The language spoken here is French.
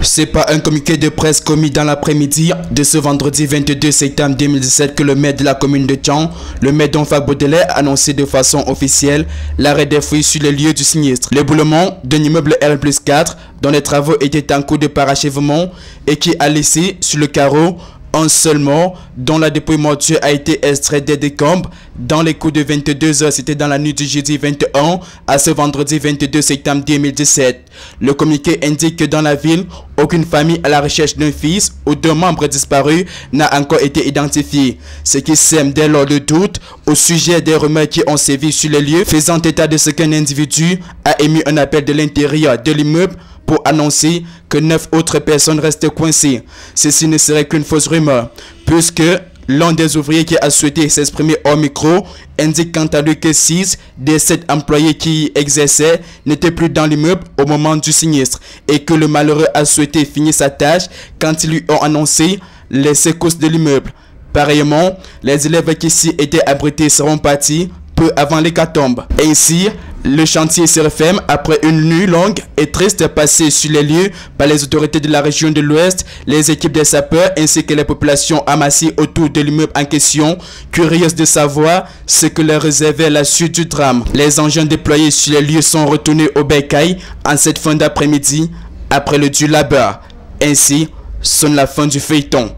C'est par un communiqué de presse commis dans l'après-midi de ce vendredi 22 septembre 2017 que le maire de la commune de Thian, le maire Donfak Baudelaire, a annoncé de façon officielle l'arrêt des fouilles sur les lieux du sinistre. L'éboulement d'un immeuble R+4 dont les travaux étaient en cours de parachèvement et qui a laissé sur le carreau un seul mort dont la dépouille mortuaire a été extraite des décombres dans les coups de 22 h. C'était dans la nuit du jeudi 21 à ce vendredi 22 septembre 2017. Le communiqué indique que dans la ville, aucune famille à la recherche d'un fils ou d'un membre disparu n'a encore été identifié, ce qui sème dès lors le doute au sujet des rumeurs qui ont sévi sur les lieux, faisant état de ce qu'un individu a émis un appel de l'intérieur de l'immeuble pour annoncer que 9 autres personnes restent coincées. Ceci ne serait qu'une fausse rumeur, puisque l'un des ouvriers qui a souhaité s'exprimer hors micro indique quant à lui que 6 des 7 employés qui y exerçaient n'étaient plus dans l'immeuble au moment du sinistre et que le malheureux a souhaité finir sa tâche quand ils lui ont annoncé les secousses de l'immeuble. Pareillement, les élèves qui s'y étaient abrités seront partis peu avant l'hécatombe. Ainsi, le chantier se referme après une nuit longue et triste passée sur les lieux par les autorités de la région de l'Ouest, les équipes des sapeurs ainsi que les populations amassées autour de l'immeuble en question, curieuses de savoir ce que leur réservait la suite du drame. Les engins déployés sur les lieux sont retournés au bercail en cette fin d'après-midi après le dur labeur. Ainsi sonne la fin du feuilleton.